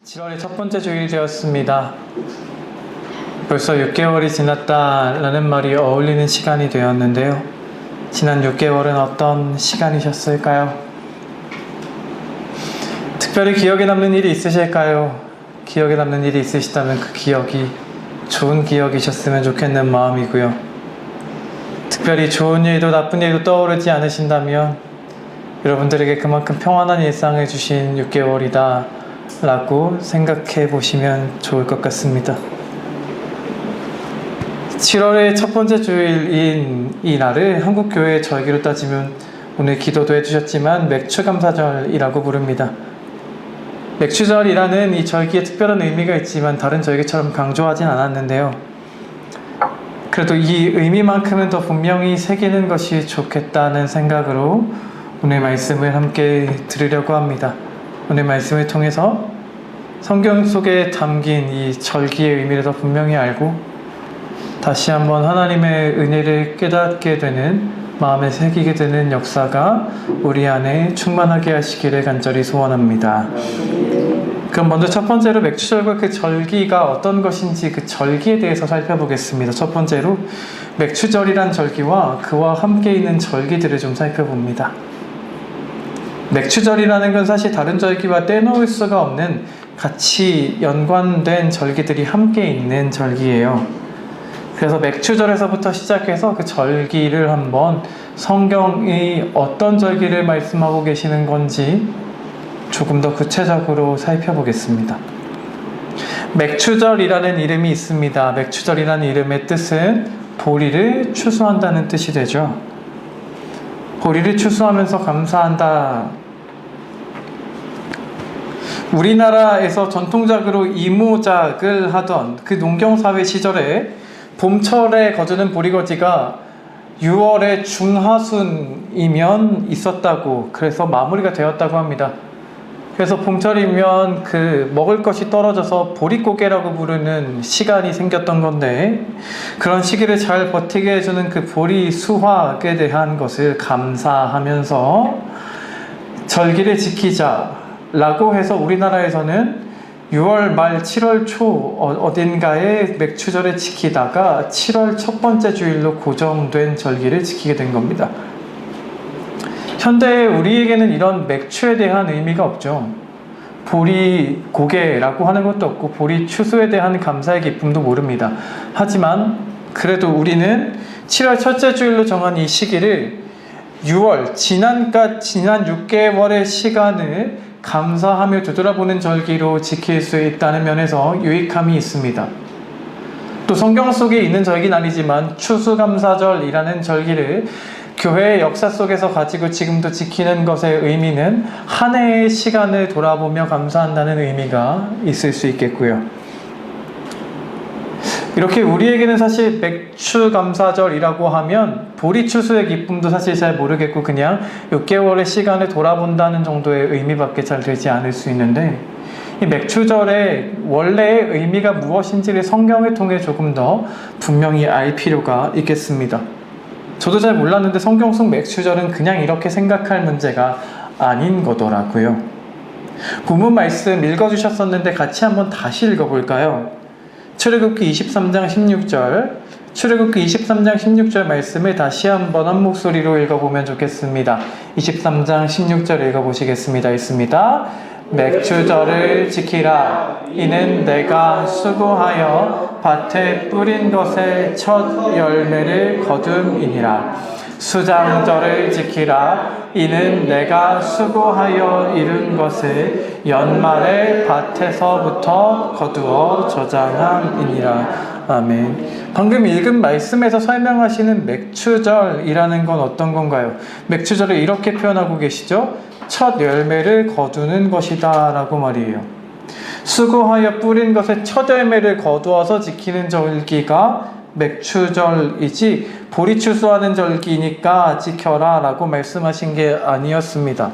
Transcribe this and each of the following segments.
7월의 첫 번째 주일이 되었습니다. 벌써 6개월이 지났다라는 말이 어울리는 시간이 되었는데요. 지난 6개월은 어떤 시간이셨을까요? 특별히 기억에 남는 일이 있으실까요? 기억에 남는 일이 있으시다면 그 기억이 좋은 기억이셨으면 좋겠는 마음이고요. 특별히 좋은 일도 나쁜 일도 떠오르지 않으신다면 여러분들에게 그만큼 평안한 일상을 주신 6개월이다 라고 생각해 보시면 좋을 것 같습니다. 7월의 첫 번째 주일인 이 날을 한국교회의 절기로 따지면 오늘 기도도 해주셨지만 맥추감사절이라고 부릅니다. 맥추절이라는 이 절기에 특별한 의미가 있지만 다른 절기처럼 강조하진 않았는데요. 그래도 이 의미만큼은 더 분명히 새기는 것이 좋겠다는 생각으로 오늘 말씀을 함께 들으려고 합니다. 오늘 말씀을 통해서 성경 속에 담긴 이 절기의 의미를 더 분명히 알고 다시 한번 하나님의 은혜를 깨닫게 되는 마음에 새기게 되는 역사가 우리 안에 충만하게 하시기를 간절히 소원합니다. 그럼 먼저 첫 번째로 맥추절과 그 절기가 어떤 것인지 그 절기에 대해서 살펴보겠습니다. 첫 번째로 맥추절이란 절기와 그와 함께 있는 절기들을 좀 살펴봅니다. 맥추절이라는 건 사실 다른 절기와 떼놓을 수가 없는 같이 연관된 절기들이 함께 있는 절기예요. 그래서 맥추절에서부터 시작해서 그 절기를 한번 성경이 어떤 절기를 말씀하고 계시는 건지 조금 더 구체적으로 살펴보겠습니다. 맥추절이라는 이름이 있습니다. 맥추절이라는 이름의 뜻은 보리를 추수한다는 뜻이 되죠. 보리를 추수하면서 감사한다. 우리나라에서 전통적으로 이모작을 하던 그 농경사회 시절에 봄철에 거두는 보리거지가 6월의 중하순이면 있었다고, 그래서 마무리가 되었다고 합니다. 그래서 봄철이면 그 먹을 것이 떨어져서 보릿고개라고 부르는 시간이 생겼던 건데, 그런 시기를 잘 버티게 해주는 그 보리 수확에 대한 것을 감사하면서 절기를 지키자라고 해서 우리나라에서는 6월 말 7월 초 어딘가에 맥추절을 지키다가 7월 첫 번째 주일로 고정된 절기를 지키게 된 겁니다. 현대 우리에게는 이런 맥추에 대한 의미가 없죠. 보리 고개라고 하는 것도 없고 보리 추수에 대한 감사의 기쁨도 모릅니다. 하지만 그래도 우리는 7월 첫째 주일로 정한 이 시기를 6월 지난 6개월의 시간을 감사하며 되돌아보는 절기로 지킬 수 있다는 면에서 유익함이 있습니다. 또 성경 속에 있는 절기는 아니지만 추수감사절이라는 절기를 교회의 역사 속에서 가지고 지금도 지키는 것의 의미는 한 해의 시간을 돌아보며 감사한다는 의미가 있을 수 있겠고요. 이렇게 우리에게는 사실 맥추감사절이라고 하면 보리추수의 기쁨도 사실 잘 모르겠고 그냥 6개월의 시간을 돌아본다는 정도의 의미밖에 잘 되지 않을 수 있는데, 이 맥추절의 원래의 의미가 무엇인지를 성경을 통해 조금 더 분명히 알 필요가 있겠습니다. 저도 잘 몰랐는데 성경 속 맥추절은 그냥 이렇게 생각할 문제가 아닌 거더라고요. 본문 말씀 읽어주셨었는데 같이 한번 다시 읽어볼까요? 출애굽기 23장 16절, 출애굽기 23장 16절 말씀을 다시 한번 한 목소리로 읽어보면 좋겠습니다. 23장 16절 읽어보시겠습니다. 있습니다. 맥추절을 지키라. 이는 내가 수고하여 밭에 뿌린 것의 첫 열매를 거둠이니라. 수장절을 지키라. 이는 내가 수고하여 이룬 것을 연말에 밭에서부터 거두어 저장함이니라. 아멘. 방금 읽은 말씀에서 설명하시는 맥추절이라는 건 어떤 건가요? 맥추절을 이렇게 표현하고 계시죠? 첫 열매를 거두는 것이다 라고 말이에요. 수고하여 뿌린 것의 첫 열매를 거두어서 지키는 절기가 맥추절이지 보리 추수하는 절기니까 지켜라 라고 말씀하신 게 아니었습니다.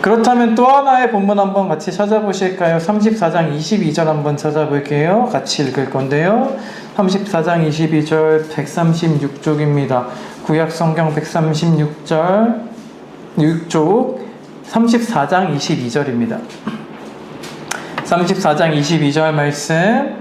그렇다면 또 하나의 본문 한번 같이 찾아보실까요? 34장 22절 한번 찾아볼게요. 같이 읽을 건데요. 34장 22절 136쪽입니다. 구약 성경 136절 6쪽 34장 22절입니다. 34장 22절 말씀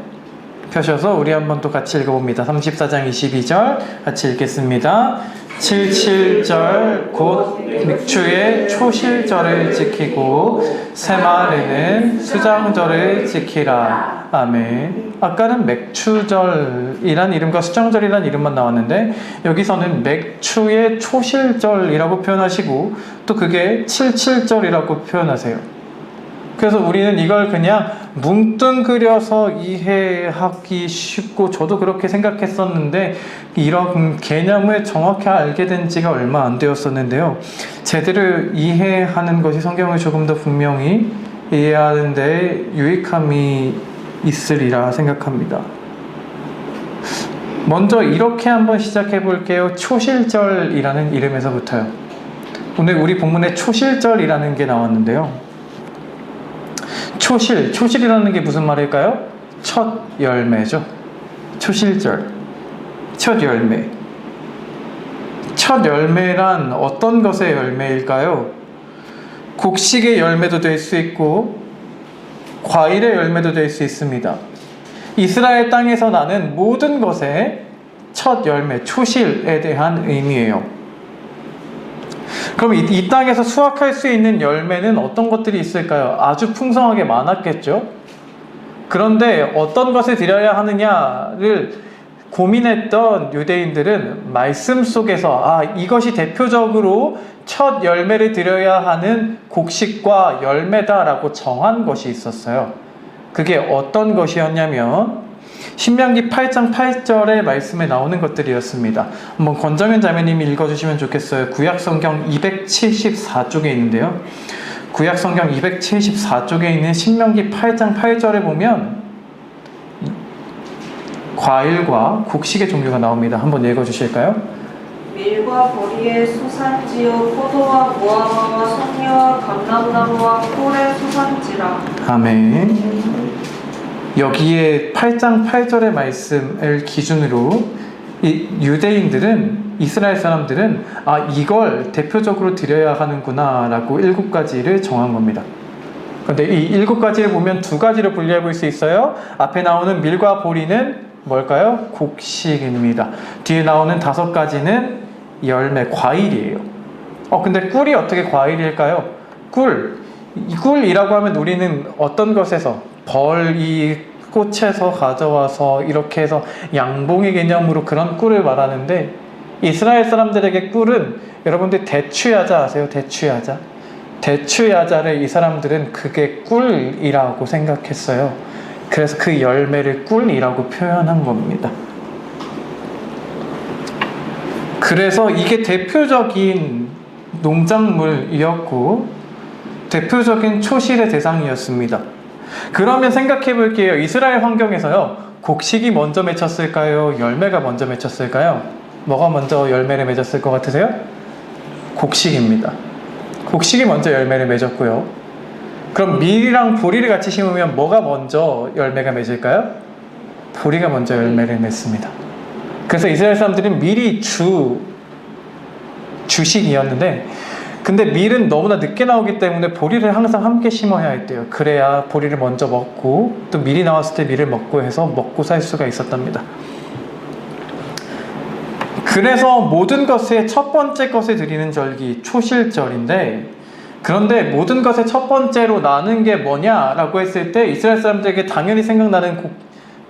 펴셔서 우리 한번 또 같이 읽어봅니다. 34장 22절 같이 읽겠습니다. 77절 곧 맥추의 초실절을 지키고 새마을에는 수장절을 지키라. 아멘. 아까는 맥추절이란 이름과 수장절이란 이름만 나왔는데 여기서는 맥추의 초실절이라고 표현하시고 또 그게 77절이라고 표현하세요. 그래서 우리는 이걸 그냥 뭉뚱그려서 이해하기 쉽고 저도 그렇게 생각했었는데 이런 개념을 정확히 알게 된 지가 얼마 안 되었었는데요. 제대로 이해하는 것이 성경을 조금 더 분명히 이해하는 데 유익함이 있으리라 생각합니다. 먼저 이렇게 한번 시작해 볼게요. 초실절이라는 이름에서부터요. 오늘 우리 본문에 초실절이라는 게 나왔는데요. 초실이라는 게 무슨 말일까요? 첫 열매죠. 초실절, 첫 열매. 첫 열매란 어떤 것의 열매일까요? 곡식의 열매도 될 수 있고 과일의 열매도 될 수 있습니다. 이스라엘 땅에서 나는 모든 것의 첫 열매, 초실에 대한 의미예요. 그럼 이 땅에서 수확할 수 있는 열매는 어떤 것들이 있을까요? 아주 풍성하게 많았겠죠? 그런데 어떤 것을 드려야 하느냐를 고민했던 유대인들은 말씀 속에서 이것이 대표적으로 첫 열매를 드려야 하는 곡식과 열매다라고 정한 것이 있었어요. 그게 어떤 것이었냐면 신명기 8장 8절의 말씀에 나오는 것들이었습니다. 한번 권정현 자매님이 읽어주시면 좋겠어요. 구약성경 274쪽에 있는데요. 구약성경 274쪽에 있는 신명기 8장 8절에 보면 과일과 곡식의 종류가 나옵니다. 한번 읽어주실까요? 밀과 보리의 소산지요 포도와 무화과와 송이와 감람나무와 꿀의 소산지라. 아멘. 여기에 8장 8절의 말씀을 기준으로 이 유대인들은 이스라엘 사람들은 이걸 대표적으로 드려야 하는구나 라고 7가지를 정한 겁니다. 그런데 이 7가지를 보면 2가지로 분류해 볼 수 있어요. 앞에 나오는 밀과 보리는 뭘까요? 곡식입니다. 뒤에 나오는 5가지는 열매, 과일이에요. 근데 꿀이 어떻게 과일일까요? 꿀이라고 하면 우리는 어떤 것에서 벌이 꽃에서 가져와서 이렇게 해서 양봉의 개념으로 그런 꿀을 말하는데 이스라엘 사람들에게 꿀은 여러분들 대추야자 아세요? 대추야자를 이 사람들은 그게 꿀이라고 생각했어요. 그래서 그 열매를 꿀이라고 표현한 겁니다. 그래서 이게 대표적인 농작물이었고 대표적인 초실의 대상이었습니다. 그러면 생각해 볼게요. 이스라엘 환경에서요, 곡식이 먼저 맺혔을까요? 열매가 먼저 맺혔을까요? 뭐가 먼저 열매를 맺었을 것 같으세요? 곡식입니다. 곡식이 먼저 열매를 맺었고요. 그럼 밀이랑 보리를 같이 심으면 뭐가 먼저 열매가 맺을까요? 보리가 먼저 열매를 맺습니다. 그래서 이스라엘 사람들은 밀이 주식이었는데 근데 밀은 너무나 늦게 나오기 때문에 보리를 항상 함께 심어야 했대요. 그래야 보리를 먼저 먹고 또 밀이 나왔을 때 밀을 먹고 해서 먹고 살 수가 있었답니다. 그래서 모든 것의 첫 번째 것을 드리는 절기 초실절인데 그런데 모든 것의 첫 번째로 나는 게 뭐냐라고 했을 때 이스라엘 사람들에게 당연히 생각나는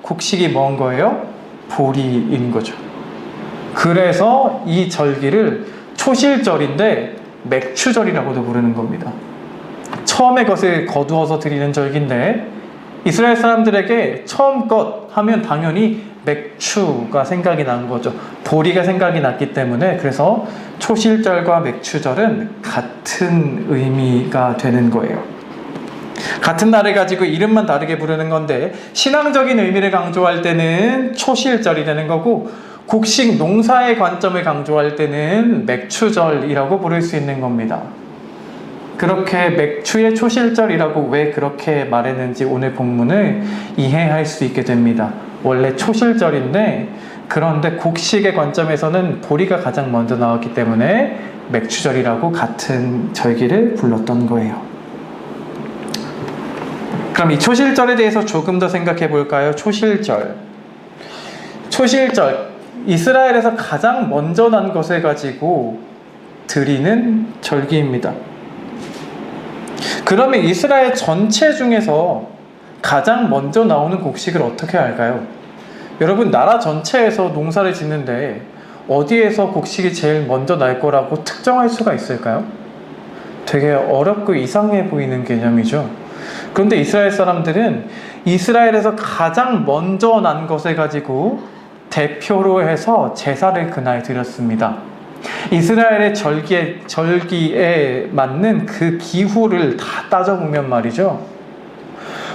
곡식이 뭔 거예요? 보리인 거죠. 그래서 이 절기를 초실절인데 맥추절이라고도 부르는 겁니다. 처음의 것을 거두어서 드리는 절기인데 이스라엘 사람들에게 처음 것 하면 당연히 맥추가 생각이 난 거죠. 보리가 생각이 났기 때문에 그래서 초실절과 맥추절은 같은 의미가 되는 거예요. 같은 날을 가지고 이름만 다르게 부르는 건데 신앙적인 의미를 강조할 때는 초실절이 되는 거고 곡식 농사의 관점을 강조할 때는 맥추절이라고 부를 수 있는 겁니다. 그렇게 맥추의 초실절이라고 왜 그렇게 말했는지 오늘 본문을 이해할 수 있게 됩니다. 원래 초실절인데 그런데 곡식의 관점에서는 보리가 가장 먼저 나왔기 때문에 맥추절이라고 같은 절기를 불렀던 거예요. 그럼 이 초실절에 대해서 조금 더 생각해 볼까요? 초실절, 이스라엘에서 가장 먼저 난 것을 가지고 드리는 절기입니다. 그러면 이스라엘 전체 중에서 가장 먼저 나오는 곡식을 어떻게 알까요? 여러분, 나라 전체에서 농사를 짓는데 어디에서 곡식이 제일 먼저 날 거라고 특정할 수가 있을까요? 되게 어렵고 이상해 보이는 개념이죠. 그런데 이스라엘 사람들은 이스라엘에서 가장 먼저 난 것을 가지고 대표로 해서 제사를 그날 드렸습니다. 이스라엘의 절기에 맞는 그 기후를 다 따져보면 말이죠,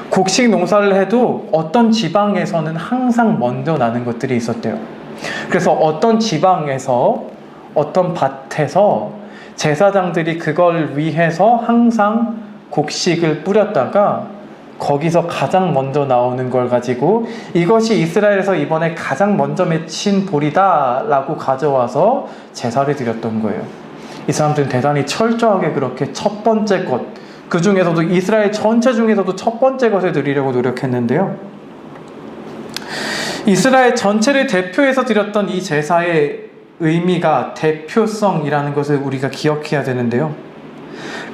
곡식 농사를 해도 어떤 지방에서는 항상 먼저 나는 것들이 있었대요. 그래서 어떤 지방에서, 어떤 밭에서 제사장들이 그걸 위해서 항상 곡식을 뿌렸다가 거기서 가장 먼저 나오는 걸 가지고 이것이 이스라엘에서 이번에 가장 먼저 맺힌 보리다 라고 가져와서 제사를 드렸던 거예요. 이 사람들은 대단히 철저하게 그렇게 첫 번째 것, 그 중에서도 이스라엘 전체 중에서도 첫 번째 것을 드리려고 노력했는데요, 이스라엘 전체를 대표해서 드렸던 이 제사의 의미가 대표성이라는 것을 우리가 기억해야 되는데요,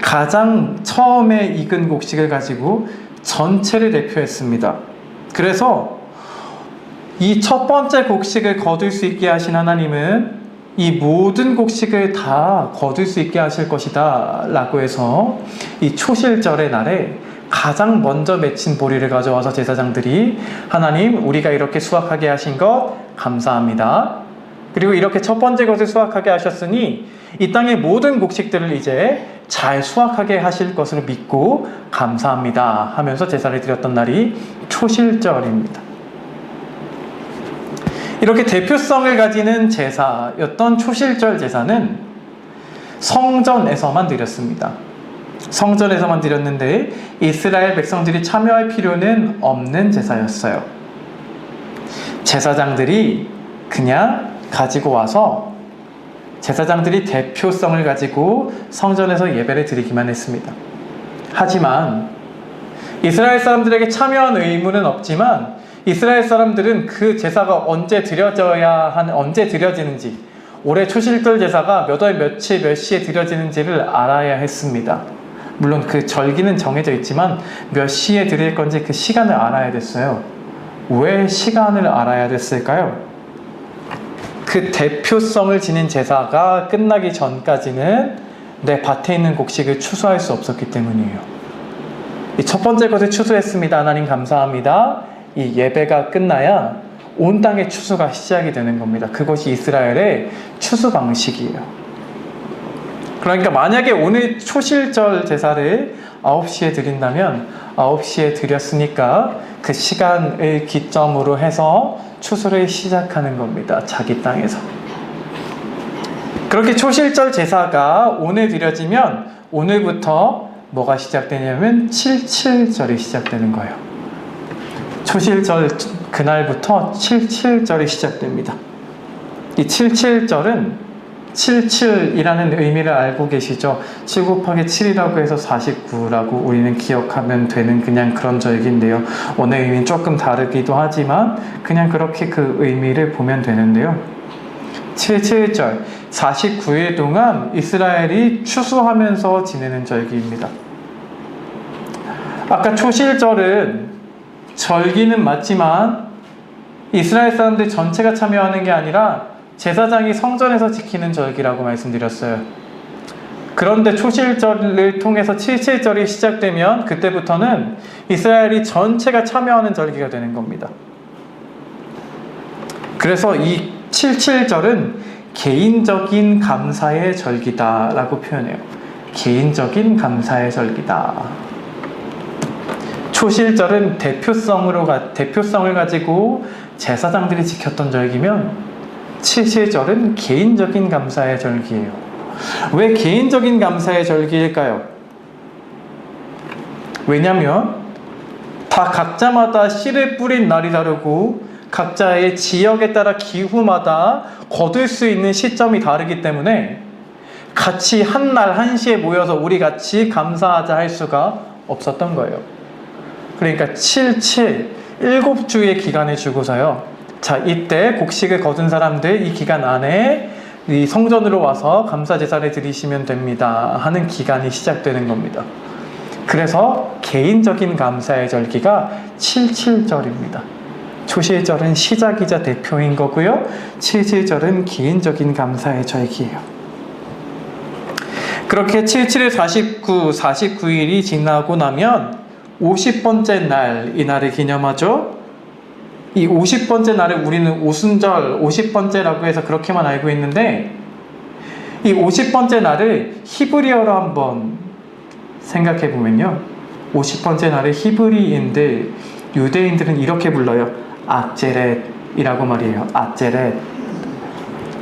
가장 처음에 익은 곡식을 가지고 전체를 대표했습니다. 그래서 이 첫 번째 곡식을 거둘 수 있게 하신 하나님은 이 모든 곡식을 다 거둘 수 있게 하실 것이다 라고 해서 이 초실절의 날에 가장 먼저 맺힌 보리를 가져와서 제사장들이, 하나님, 우리가 이렇게 수확하게 하신 것 감사합니다. 그리고 이렇게 첫 번째 것을 수확하게 하셨으니 이 땅의 모든 곡식들을 이제 잘 수확하게 하실 것으로 믿고 감사합니다 하면서 제사를 드렸던 날이 초실절입니다. 이렇게 대표성을 가지는 제사였던 초실절 제사는 성전에서만 드렸습니다. 성전에서만 드렸는데 이스라엘 백성들이 참여할 필요는 없는 제사였어요. 제사장들이 그냥 가지고 와서 제사장들이 대표성을 가지고 성전에서 예배를 드리기만 했습니다. 하지만 이스라엘 사람들에게 참여한 의무는 없지만 이스라엘 사람들은 그 제사가 언제 드려지는지, 올해 초실절 제사가 몇 월 며칠 몇 시에 드려지는지를 알아야 했습니다. 물론 그 절기는 정해져 있지만 몇 시에 드릴 건지 그 시간을 알아야 됐어요. 왜 시간을 알아야 됐을까요? 그 대표성을 지닌 제사가 끝나기 전까지는 내 밭에 있는 곡식을 추수할 수 없었기 때문이에요. 이 첫 번째 것을 추수했습니다. 하나님 감사합니다. 이 예배가 끝나야 온 땅의 추수가 시작이 되는 겁니다. 그것이 이스라엘의 추수 방식이에요. 그러니까 만약에 오늘 초실절 제사를 9시에 드린다면 9시에 드렸으니까 그 시간을 기점으로 해서 추수를 시작하는 겁니다. 자기 땅에서. 그렇게 초실절 제사가 오늘 드려지면 오늘부터 뭐가 시작되냐면 77절이 시작되는 거예요. 초실절 그날부터 77절이 시작됩니다. 이 77절은 77이라는 의미를 알고 계시죠? 7 곱하기 7이라고 해서 49라고 우리는 기억하면 되는 그냥 그런 절기인데요. 오늘 의미는 조금 다르기도 하지만 그냥 그렇게 그 의미를 보면 되는데요. 77절, 49일 동안 이스라엘이 추수하면서 지내는 절기입니다. 아까 초실절은 절기는 맞지만 이스라엘 사람들 전체가 참여하는 게 아니라 제사장이 성전에서 지키는 절기라고 말씀드렸어요. 그런데 초실절을 통해서 77절이 시작되면 그때부터는 이스라엘이 전체가 참여하는 절기가 되는 겁니다. 그래서 이 77절은 개인적인 감사의 절기다 라고 표현해요. 개인적인 감사의 절기다. 초실절은 대표성을 가지고 제사장들이 지켰던 절기면 77절은 개인적인 감사의 절기예요. 왜 개인적인 감사의 절기일까요? 왜냐하면 다 각자마다 씨를 뿌린 날이 다르고 각자의 지역에 따라 기후마다 거둘 수 있는 시점이 다르기 때문에 같이 한 날 한시에 모여서 우리 같이 감사하자 할 수가 없었던 거예요. 그러니까 77, 7주의 기간을 주고서요. 자, 이때 곡식을 거둔 사람들 이 기간 안에 이 성전으로 와서 감사 제사를 드리시면 됩니다 하는 기간이 시작되는 겁니다. 그래서 개인적인 감사의 절기가 77절입니다. 초실절은 시작이자 대표인 거고요. 77절은 개인적인 감사의 절기예요. 그렇게 77일 49일이 지나고 나면 50번째 날, 이 날을 기념하죠. 이 50번째 날을 우리는 오순절 50번째라고 해서 그렇게만 알고 있는데, 이 50번째 날을 히브리어로 한번 생각해 보면요, 50번째 날을 히브리인들, 유대인들은 이렇게 불러요. 아제렛이라고 말이에요. 아제렛.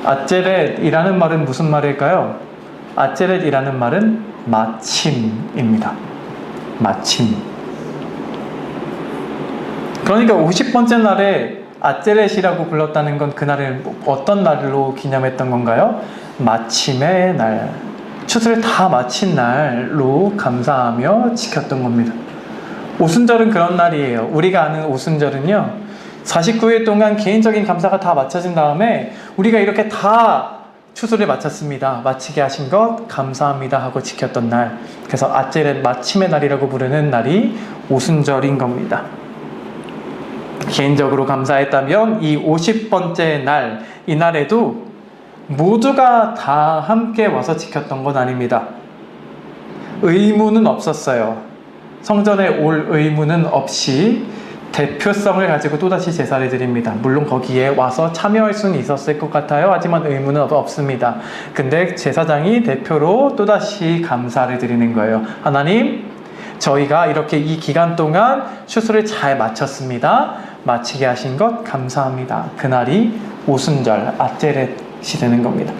아제렛이라는 말은 무슨 말일까요? 아제렛이라는 말은 마침입니다. 마침. 그러니까 50번째 날에 아제렛이라고 불렀다는 건 그날을 어떤 날로 기념했던 건가요? 마침의 날. 추수를 다 마친 날로 감사하며 지켰던 겁니다. 오순절은 그런 날이에요. 우리가 아는 오순절은요, 49일 동안 개인적인 감사가 다 마쳐진 다음에 우리가 이렇게 다 추수를 마쳤습니다. 마치게 하신 것 감사합니다 하고 지켰던 날. 그래서 아제렛 마침의 날이라고 부르는 날이 오순절인 겁니다. 개인적으로 감사했다면 이 50번째 날, 이 날에도 모두가 다 함께 와서 지켰던 건 아닙니다. 의무는 없었어요. 성전에 올 의무는 없이 대표성을 가지고 또다시 제사를 드립니다. 물론 거기에 와서 참여할 수는 있었을 것 같아요. 하지만 의무는 없습니다. 근데 제사장이 대표로 또다시 감사를 드리는 거예요. 하나님, 저희가 이렇게 이 기간 동안 추수를 잘 마쳤습니다. 마치게 하신 것 감사합니다. 그날이 오순절, 아제렛이 되는 겁니다.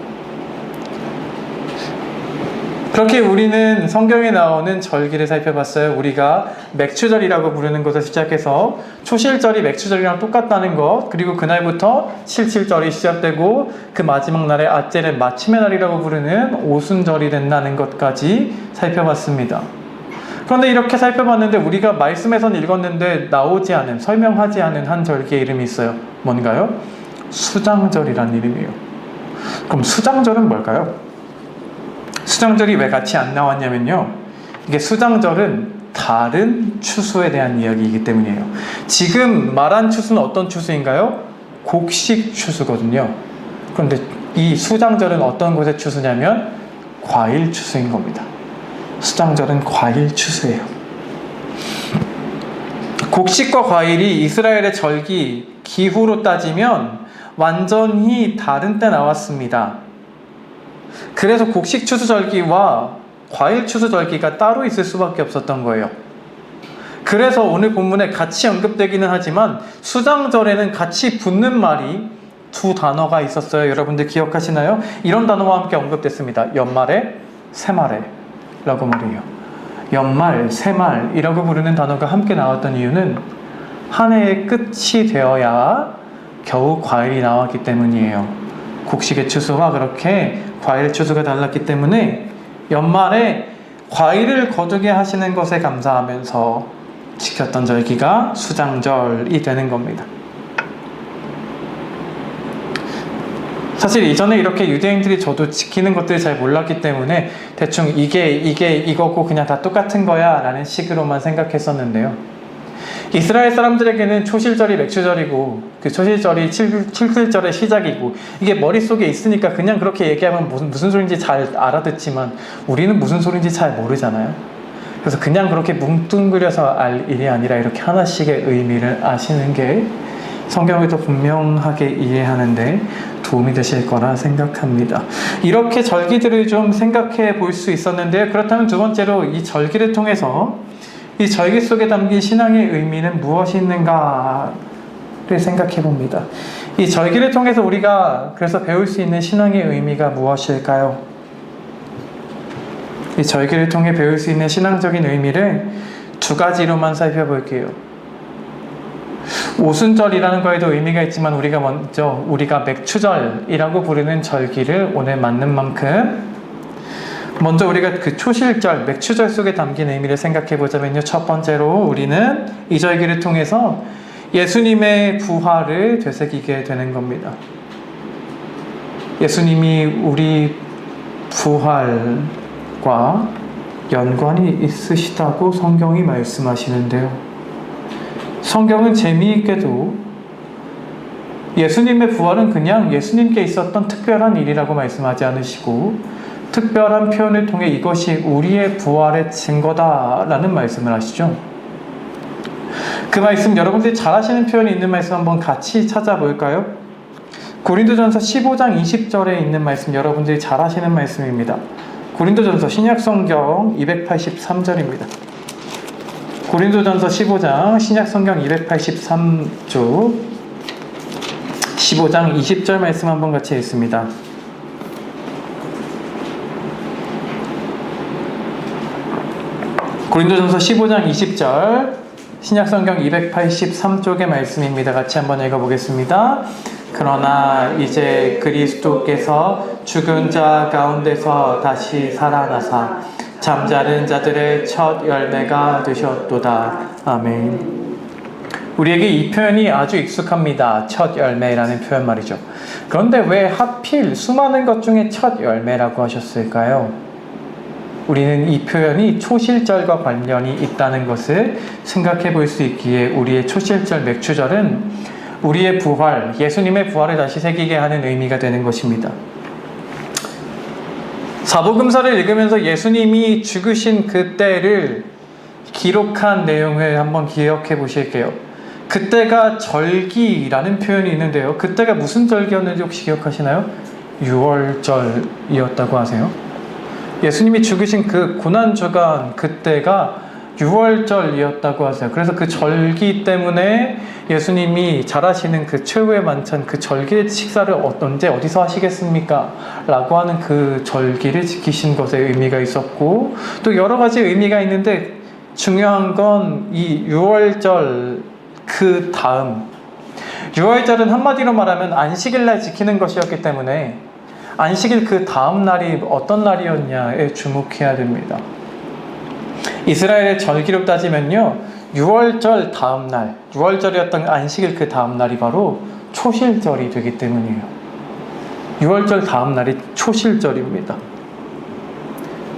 그렇게 우리는 성경에 나오는 절기를 살펴봤어요. 우리가 맥추절이라고 부르는 것을 시작해서 초실절이 맥추절이랑 똑같다는 것, 그리고 그날부터 77절이 시작되고 그 마지막 날에 아제렛 마침의 날이라고 부르는 오순절이 된다는 것까지 살펴봤습니다. 그런데 이렇게 살펴봤는데 우리가 말씀에선 읽었는데 나오지 않은, 설명하지 않은 한 절기의 이름이 있어요. 뭔가요? 수장절이라는 이름이에요. 그럼 수장절은 뭘까요? 수장절이 왜 같이 안 나왔냐면요, 이게 수장절은 다른 추수에 대한 이야기이기 때문이에요. 지금 말한 추수는 어떤 추수인가요? 곡식 추수거든요. 그런데 이 수장절은 어떤 것의 추수냐면 과일 추수인 겁니다. 수장절은 과일 추수예요. 곡식과 과일이 이스라엘의 절기, 기후로 따지면 완전히 다른 때 나왔습니다. 그래서 곡식 추수절기와 과일 추수절기가 따로 있을 수밖에 없었던 거예요. 그래서 오늘 본문에 같이 언급되기는 하지만 수장절에는 같이 붙는 말이 두 단어가 있었어요. 여러분들 기억하시나요? 이런 단어와 함께 언급됐습니다. 연말에, 새말에 라고 말이에요. 연말, 새말이라고 부르는 단어가 함께 나왔던 이유는 한 해의 끝이 되어야 겨우 과일이 나왔기 때문이에요. 곡식의 추수와 그렇게 과일 추수가 달랐기 때문에 연말에 과일을 거두게 하시는 것에 감사하면서 지켰던 절기가 수장절이 되는 겁니다. 사실 이전에 이렇게 유대인들이 저도 지키는 것들을 잘 몰랐기 때문에 대충 이게 이거고 그냥 다 똑같은 거야 라는 식으로만 생각했었는데요. 이스라엘 사람들에게는 초실절이 맥추절이고 그 초실절이 7절의 시작이고 이게 머릿속에 있으니까 그냥 그렇게 얘기하면 무슨 소리인지 잘 알아듣지만 우리는 무슨 소리인지 잘 모르잖아요. 그래서 그냥 그렇게 뭉뚱그려서 알 일이 아니라 이렇게 하나씩의 의미를 아시는 게 성경을 더 분명하게 이해하는데 도움이 되실 거라 생각합니다. 이렇게 절기들을 좀 생각해 볼 수 있었는데요. 그렇다면 두 번째로 이 절기를 통해서 이 절기 속에 담긴 신앙의 의미는 무엇이 있는가를 생각해 봅니다. 이 절기를 통해서 우리가 그래서 배울 수 있는 신앙의 의미가 무엇일까요? 이 절기를 통해 배울 수 있는 신앙적인 의미를 두 가지로만 살펴볼게요. 오순절이라는 거에도 의미가 있지만 우리가 맥추절이라고 부르는 절기를 오늘 맞는 만큼 먼저 우리가 그 초실절, 맥추절 속에 담긴 의미를 생각해 보자면요. 첫 번째로 우리는 이 절기를 통해서 예수님의 부활을 되새기게 되는 겁니다. 예수님이 우리 부활과 연관이 있으시다고 성경이 말씀하시는데요. 성경은 재미있게도 예수님의 부활은 그냥 예수님께 있었던 특별한 일이라고 말씀하지 않으시고 특별한 표현을 통해 이것이 우리의 부활의 증거다라는 말씀을 하시죠. 그 말씀 여러분들이 잘 아시는 표현이 있는 말씀 한번 같이 찾아볼까요? 고린도전서 15장 20절에 있는 말씀 여러분들이 잘 아시는 말씀입니다. 고린도전서 신약성경 283절입니다. 고린도전서 15장 신약성경 283쪽 15장 20절 말씀 한번 같이 읽습니다. 고린도전서 15장 20절 신약성경 283쪽의 말씀입니다. 같이 한번 읽어보겠습니다. 그러나 이제 그리스도께서 죽은 자 가운데서 다시 살아나사 잠자는 자들의 첫 열매가 되셨도다. 아멘. 우리에게 이 표현이 아주 익숙합니다. 첫 열매라는 표현 말이죠. 그런데 왜 하필 수많은 것 중에 첫 열매라고 하셨을까요? 우리는 이 표현이 초실절과 관련이 있다는 것을 생각해 볼 수 있기에 우리의 초실절 맥추절은 우리의 부활, 예수님의 부활을 다시 새기게 하는 의미가 되는 것입니다. 사복음서를 읽으면서 예수님이 죽으신 그때를 기록한 내용을 한번 기억해 보실게요. 그때가 절기라는 표현이 있는데요. 그때가 무슨 절기였는지 혹시 기억하시나요? 6월절이었다고 하세요. 예수님이 죽으신 그 고난주간 그때가 6월절이었다고 하세요. 그래서 그 절기 때문에 예수님이 잘하시는 그 최후의 만찬, 그 절기 식사를 언제 어디서 하시겠습니까? 라고 하는 그 절기를 지키신 것에 의미가 있었고 또 여러 가지 의미가 있는데 중요한 건 이 6월절 그 다음 6월절은 한마디로 말하면 안식일날 지키는 것이었기 때문에 안식일 그 다음 날이 어떤 날이었냐에 주목해야 됩니다. 이스라엘의 절기로 따지면요 6월절 다음 날 6월절이었던 안식일 그 다음 날이 바로 초실절이 되기 때문이에요. 6월절 다음 날이 초실절입니다.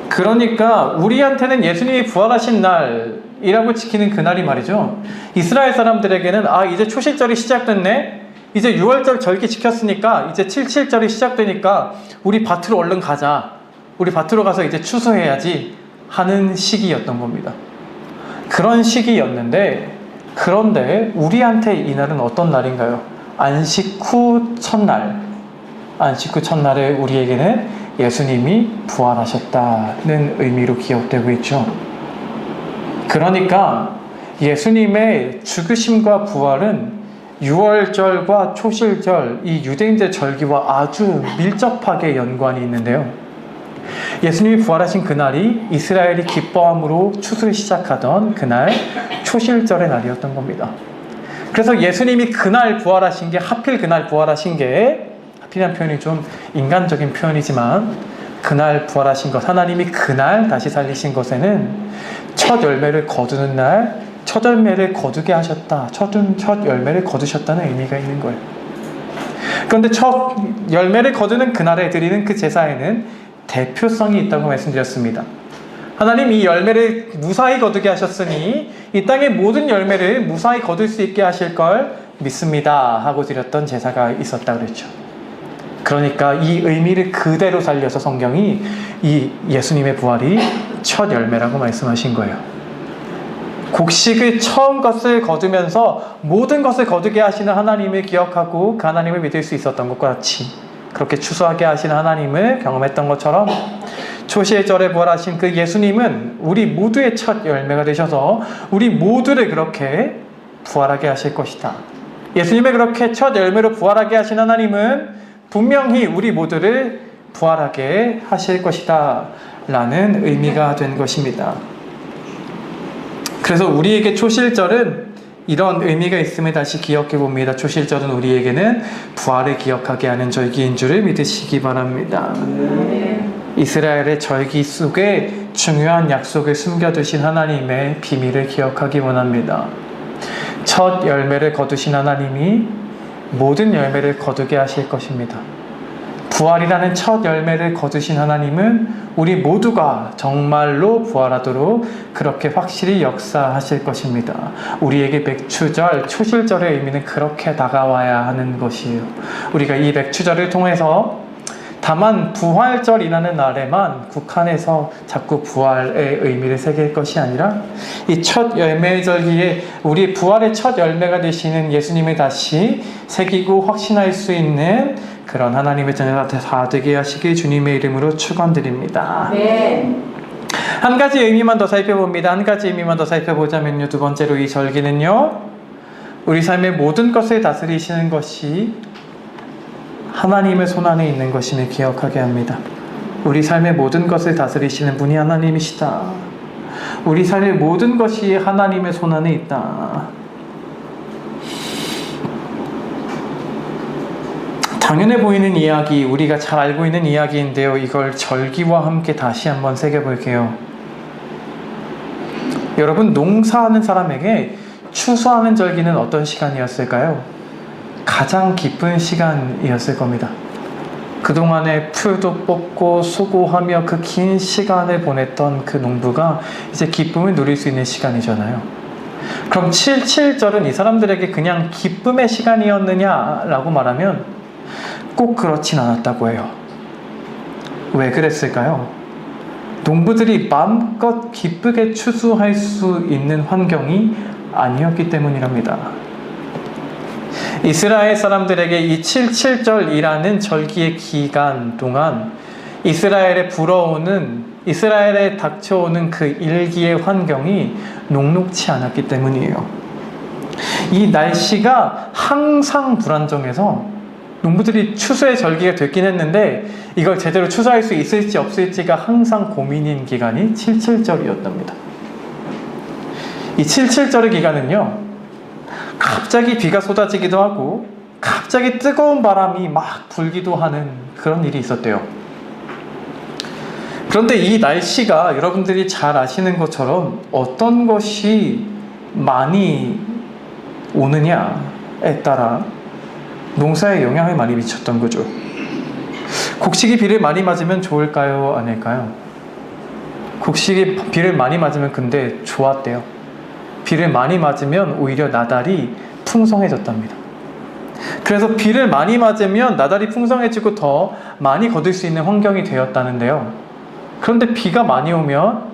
그러니까 우리한테는 예수님이 부활하신 날이라고 지키는 그날이 말이죠. 이스라엘 사람들에게는 이제 초실절이 시작됐네. 이제 6월절 절기 지켰으니까 이제 7.7절이 시작되니까 우리 밭으로 얼른 가자. 우리 밭으로 가서 이제 추수해야지 하는 시기였던 겁니다. 그런 시기였는데 그런데 우리한테 이날은 어떤 날인가요? 안식 후 첫날. 안식 후 첫날에 우리에게는 예수님이 부활하셨다는 의미로 기억되고 있죠. 그러니까 예수님의 죽으심과 부활은 6월절과 초실절, 이 유대인들 절기와 아주 밀접하게 연관이 있는데요. 예수님이 부활하신 그날이 이스라엘이 기뻐함으로 추수를 시작하던 그날 초실절의 날이었던 겁니다. 그래서 예수님이 그날 부활하신 게 하필 그날 부활하신 게 하필이라는 표현이 좀 인간적인 표현이지만 그날 부활하신 것, 하나님이 그날 다시 살리신 것에는 첫 열매를 거두는 날 첫 열매를 거두게 하셨다. 첫 열매를 거두셨다는 의미가 있는 거예요. 그런데 첫 열매를 거두는 그날에 드리는 그 제사에는 대표성이 있다고 말씀드렸습니다. 하나님 이 열매를 무사히 거두게 하셨으니 이 땅의 모든 열매를 무사히 거둘 수 있게 하실 걸 믿습니다 하고 드렸던 제사가 있었다 그랬죠. 그러니까 이 의미를 그대로 살려서 성경이 이 예수님의 부활이 첫 열매라고 말씀하신 거예요. 곡식의 처음 것을 거두면서 모든 것을 거두게 하시는 하나님을 기억하고 그 하나님을 믿을 수 있었던 것과 같이 그렇게 추수하게 하시는 하나님을 경험했던 것처럼 초실절에 부활하신 그 예수님은 우리 모두의 첫 열매가 되셔서 우리 모두를 그렇게 부활하게 하실 것이다. 예수님의 그렇게 첫 열매로 부활하게 하신 하나님은 분명히 우리 모두를 부활하게 하실 것이다 라는 의미가 된 것입니다. 그래서 우리에게 초실절은 이런 의미가 있음을 다시 기억해 봅니다. 초실절은 우리에게는 부활을 기억하게 하는 절기인 줄을 믿으시기 바랍니다. 이스라엘의 절기 속에 중요한 약속을 숨겨두신 하나님의 비밀을 기억하기 원합니다. 첫 열매를 거두신 하나님이 모든 열매를 거두게 하실 것입니다. 부활이라는 첫 열매를 거두신 하나님은 우리 모두가 정말로 부활하도록 그렇게 확실히 역사하실 것입니다. 우리에게 맥추절, 초실절의 의미는 그렇게 다가와야 하는 것이에요. 우리가 이 맥추절을 통해서 다만 부활절이라는 날에만 국한해서 자꾸 부활의 의미를 새길 것이 아니라 이 첫 열매의 절기에 우리 부활의 첫 열매가 되시는 예수님을 다시 새기고 확신할 수 있는 그런 하나님의 자녀가 다 되게 하시길 주님의 이름으로 축원드립니다. 한 가지 의미만 더 살펴봅니다. 한 가지 의미만 더 살펴보자면요. 두 번째로 이 절기는요, 우리 삶의 모든 것을 다스리시는 것이 하나님의 손안에 있는 것임을 기억하게 합니다. 우리 삶의 모든 것을 다스리시는 분이 하나님이시다. 우리 삶의 모든 것이 하나님의 손안에 있다. 당연해 보이는 이야기, 우리가 잘 알고 있는 이야기인데요. 이걸 절기와 함께 다시 한번 새겨볼게요. 여러분, 농사하는 사람에게 추수하는 절기는 어떤 시간이었을까요? 가장 기쁜 시간이었을 겁니다. 그동안에 풀도 뽑고 수고하며 그 긴 시간을 보냈던 그 농부가 이제 기쁨을 누릴 수 있는 시간이잖아요. 그럼 77절은 이 사람들에게 그냥 기쁨의 시간이었느냐라고 말하면 꼭 그렇진 않았다고 해요. 왜 그랬을까요? 농부들이 마음껏 기쁘게 추수할 수 있는 환경이 아니었기 때문이랍니다. 이스라엘 사람들에게 이 77절이라는 절기의 기간 동안 이스라엘에 닥쳐오는 그 일기의 환경이 녹록치 않았기 때문이에요. 이 날씨가 항상 불안정해서 농부들이 추수의 절기가 됐긴 했는데 이걸 제대로 추수할 수 있을지 없을지가 항상 고민인 기간이 77절이었답니다. 이 77절의 기간은요, 갑자기 비가 쏟아지기도 하고 갑자기 뜨거운 바람이 막 불기도 하는 그런 일이 있었대요. 그런데 이 날씨가 여러분들이 잘 아시는 것처럼 어떤 것이 많이 오느냐에 따라 농사에 영향을 많이 미쳤던 거죠. 곡식이 비를 많이 맞으면 좋을까요? 아닐까요? 곡식이 비를 많이 맞으면 근데 좋았대요. 비를 많이 맞으면 오히려 나달이 풍성해졌답니다. 그래서 비를 많이 맞으면 나달이 풍성해지고 더 많이 거둘 수 있는 환경이 되었다는데요. 그런데 비가 많이 오면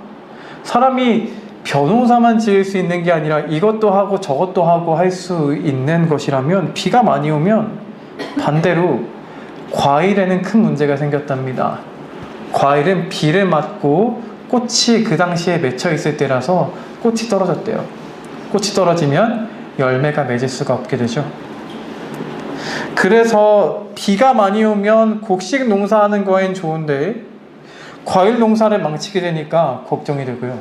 사람이 벼농사만 지을 수 있는 게 아니라 이것도 하고 저것도 하고 할 수 있는 것이라면 비가 많이 오면 반대로 과일에는 큰 문제가 생겼답니다. 과일은 비를 맞고 꽃이 그 당시에 맺혀 있을 때라서 꽃이 떨어졌대요. 꽃이 떨어지면 열매가 맺을 수가 없게 되죠. 그래서 비가 많이 오면 곡식 농사하는 거엔 좋은데 과일 농사를 망치게 되니까 걱정이 되고요.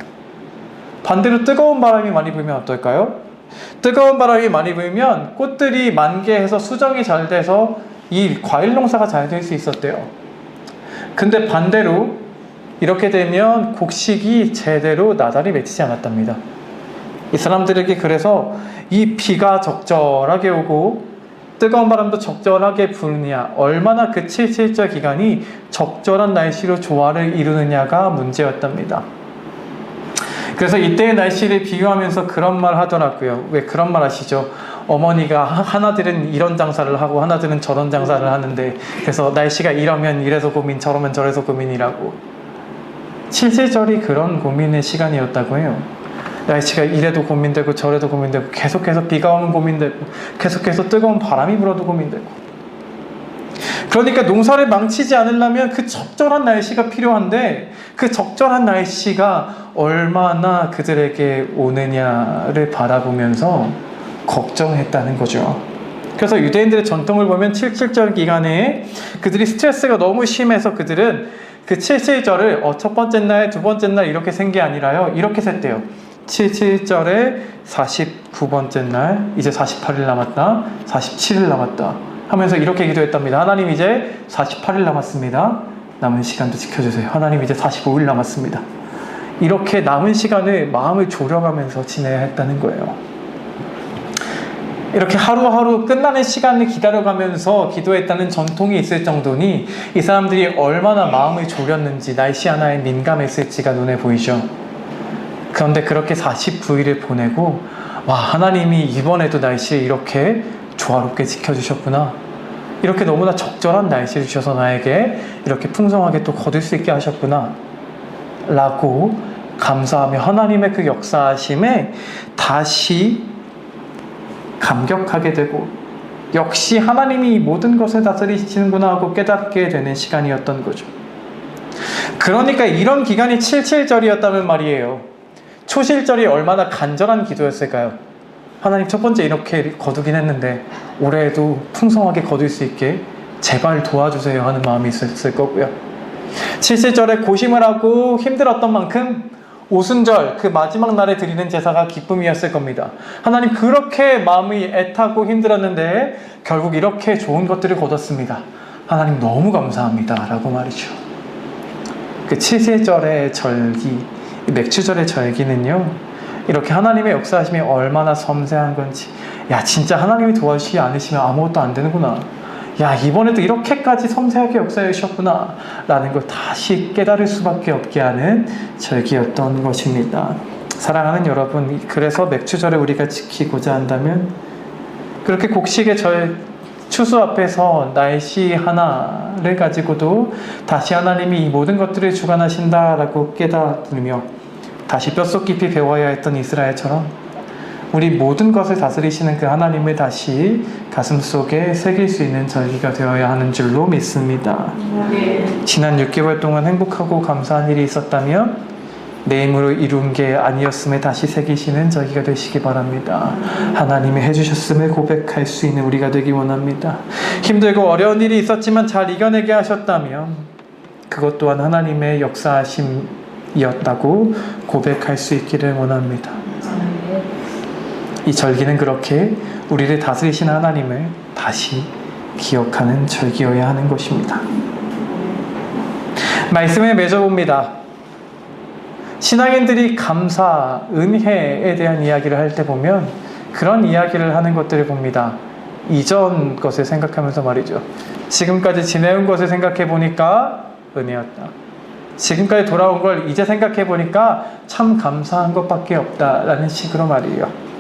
반대로 뜨거운 바람이 많이 불면 어떨까요? 뜨거운 바람이 많이 불면 꽃들이 만개해서 수정이 잘 돼서 이 과일 농사가 잘 될 수 있었대요. 근데 반대로 이렇게 되면 곡식이 제대로 나달이 맺히지 않았답니다. 이 사람들에게 그래서 이 비가 적절하게 오고 뜨거운 바람도 적절하게 부느냐, 얼마나 그 77절 기간이 적절한 날씨로 조화를 이루느냐가 문제였답니다. 그래서 이때의 날씨를 비유하면서 그런 말 하더라고요. 왜 그런 말 하시죠? 어머니가 하나들은 이런 장사를 하고 하나들은 저런 장사를 하는데 그래서 날씨가 이러면 이래서 고민, 저러면 저래서 고민이라고. 77절이 그런 고민의 시간이었다고 해요. 날씨가 이래도 고민되고 저래도 고민되고 계속해서 비가 오면 고민되고 계속해서 뜨거운 바람이 불어도 고민되고. 그러니까 농사를 망치지 않으려면 그 적절한 날씨가 필요한데 그 적절한 날씨가 얼마나 그들에게 오느냐를 바라보면서 걱정했다는 거죠. 그래서 유대인들의 전통을 보면 77절 기간에 그들이 스트레스가 너무 심해서 그들은 그 77절을 첫 번째 날, 두 번째 날 이렇게 센 게 아니라요. 이렇게 셌대요. 77절에 49번째 날, 이제 48일 남았다, 47일 남았다 하면서 이렇게 기도했답니다. 하나님 이제 48일 남았습니다. 남은 시간도 지켜주세요. 하나님 이제 45일 남았습니다. 이렇게 남은 시간을 마음을 졸여가면서 지내야 했다는 거예요. 이렇게 하루하루 끝나는 시간을 기다려가면서 기도했다는 전통이 있을 정도니 이 사람들이 얼마나 마음을 졸였는지, 날씨 하나에 민감했을지가 눈에 보이죠. 그런데 그렇게 49일을 보내고, 와, 하나님이 이번에도 날씨를 이렇게 조화롭게 지켜주셨구나. 이렇게 너무나 적절한 날씨를 주셔서 나에게 이렇게 풍성하게 또 거둘 수 있게 하셨구나 라고 감사하며 하나님의 그 역사하심에 다시 감격하게 되고, 역시 하나님이 모든 것을 다스리시는구나 하고 깨닫게 되는 시간이었던 거죠. 그러니까 이런 기간이 77절이었다면 말이에요. 초실절이 얼마나 간절한 기도였을까요? 하나님, 첫 번째 이렇게 거두긴 했는데 올해에도 풍성하게 거둘 수 있게 제발 도와주세요 하는 마음이 있었을 거고요. 77절에 고심을 하고 힘들었던 만큼 오순절, 그 마지막 날에 드리는 제사가 기쁨이었을 겁니다. 하나님, 그렇게 마음이 애타고 힘들었는데 결국 이렇게 좋은 것들을 거뒀습니다. 하나님 너무 감사합니다 라고 말이죠. 그 77절의 절기, 맥추절의 절기는요, 이렇게 하나님의 역사하심이 얼마나 섬세한 건지, 야, 진짜 하나님이 도와주시지 않으시면 아무것도 안 되는구나, 야, 이번에도 이렇게까지 섬세하게 역사해 주셨구나 라는 걸 다시 깨달을 수밖에 없게 하는 절기였던 것입니다. 사랑하는 여러분, 그래서 맥추절을 우리가 지키고자 한다면 그렇게 곡식의 추수 앞에서 날씨 하나를 가지고도 다시 하나님이 이 모든 것들을 주관하신다라고 깨달으며 다시 뼛속 깊이 배워야 했던 이스라엘처럼 우리 모든 것을 다스리시는 그 하나님을 다시 가슴속에 새길 수 있는 절기가 되어야 하는 줄로 믿습니다. 지난 6개월 동안 행복하고 감사한 일이 있었다면 내 힘으로 이룬 게 아니었음에 다시 새기시는 절기가 되시기 바랍니다. 하나님이 해주셨음을 고백할 수 있는 우리가 되기 원합니다. 힘들고 어려운 일이 있었지만 잘 이겨내게 하셨다면 그것 또한 하나님의 역사하심이었다고 고백할 수 있기를 원합니다. 이 절기는 그렇게 우리를 다스리시는 하나님을 다시 기억하는 절기여야 하는 것입니다. 말씀을 맺어봅니다. 신앙인들이 감사, 은혜에 대한 이야기를 할 때 보면 그런 이야기를 하는 것들을 봅니다. 이전 것을 생각하면서 말이죠. 지금까지 지내온 것을 생각해 보니까 은혜였다. 지금까지 돌아온 걸 이제 생각해 보니까 참 감사한 것밖에 없다라는 식으로 말이에요.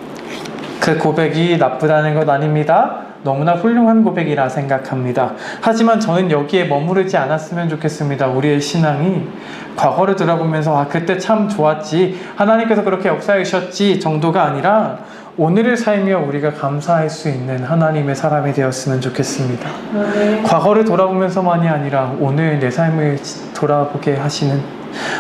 그 고백이 나쁘다는 것 아닙니다. 너무나 훌륭한 고백이라 생각합니다. 하지만 저는 여기에 머무르지 않았으면 좋겠습니다. 우리의 신앙이 과거를 돌아보면서 그때 참 좋았지, 하나님께서 그렇게 역사해 주셨지 정도가 아니라 오늘을 살며 우리가 감사할 수 있는 하나님의 사람이 되었으면 좋겠습니다. 과거를 돌아보면서만이 아니라 오늘 내 삶을 돌아보게 하시는,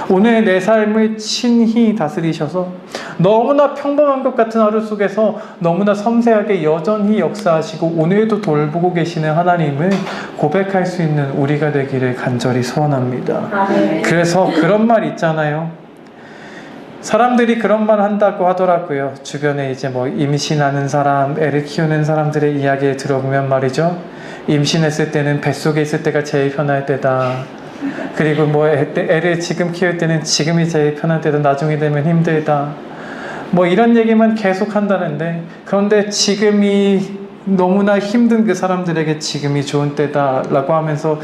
오늘 내 삶을 친히 다스리셔서 너무나 평범한 것 같은 하루 속에서 너무나 섬세하게 여전히 역사하시고 오늘도 돌보고 계시는 하나님을 고백할 수 있는 우리가 되기를 간절히 소원합니다. 그래서 그런 말 있잖아요. 사람들이 그런 말 한다고 하더라고요. 주변에 이제 뭐 임신하는 사람, 애를 키우는 사람들의 이야기를 들어보면 말이죠. 임신했을 때는 뱃속에 있을 때가 제일 편할 때다. 그리고 뭐 애를 지금 키울 때는 지금이 제일 편할 때다. 나중에 되면 힘들다. 뭐 이런 얘기만 계속 한다는데, 그런데 지금이 너무나 힘든 그 사람들에게 지금이 좋은 때다라고 하면서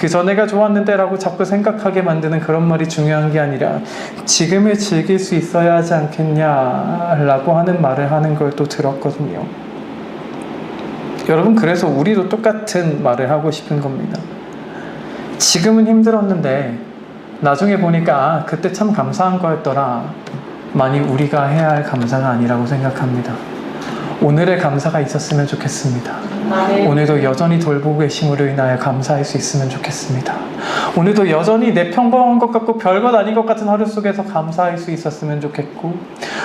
그 전에가 좋았는데 라고 자꾸 생각하게 만드는 그런 말이 중요한 게 아니라 지금을 즐길 수 있어야 하지 않겠냐라고 하는 말을 하는 걸 또 들었거든요. 여러분, 그래서 우리도 똑같은 말을 하고 싶은 겁니다. 지금은 힘들었는데 나중에 보니까 그때 참 감사한 거였더라 만이 우리가 해야 할 감사가 아니라고 생각합니다. 오늘의 감사가 있었으면 좋겠습니다. 오늘도 여전히 돌보고 계심으로 인하여 감사할 수 있으면 좋겠습니다. 오늘도 여전히 내 평범한 것 같고 별것 아닌 것 같은 하루 속에서 감사할 수 있었으면 좋겠고,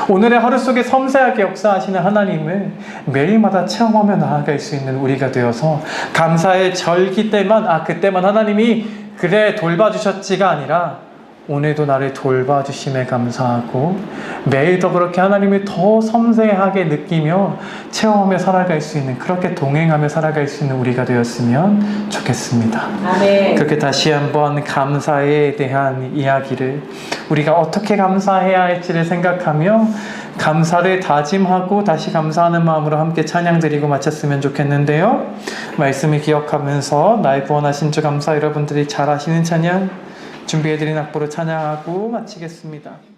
오늘의 하루 속에 섬세하게 역사하시는 하나님을 매일마다 체험하며 나아갈 수 있는 우리가 되어서 감사의 절기 때만 그때만 하나님이 그래 돌봐주셨지가 아니라 오늘도 나를 돌봐주심에 감사하고 매일 더 그렇게 하나님을 더 섬세하게 느끼며 체험하며 살아갈 수 있는, 그렇게 동행하며 살아갈 수 있는 우리가 되었으면 좋겠습니다. 아멘. 그렇게 다시 한번 감사에 대한 이야기를, 우리가 어떻게 감사해야 할지를 생각하며 감사를 다짐하고 다시 감사하는 마음으로 함께 찬양 드리고 마쳤으면 좋겠는데요. 말씀을 기억하면서 날 구원하신 주 감사, 여러분들이 잘 아시는 찬양 준비해드린 악보로 찬양하고 마치겠습니다.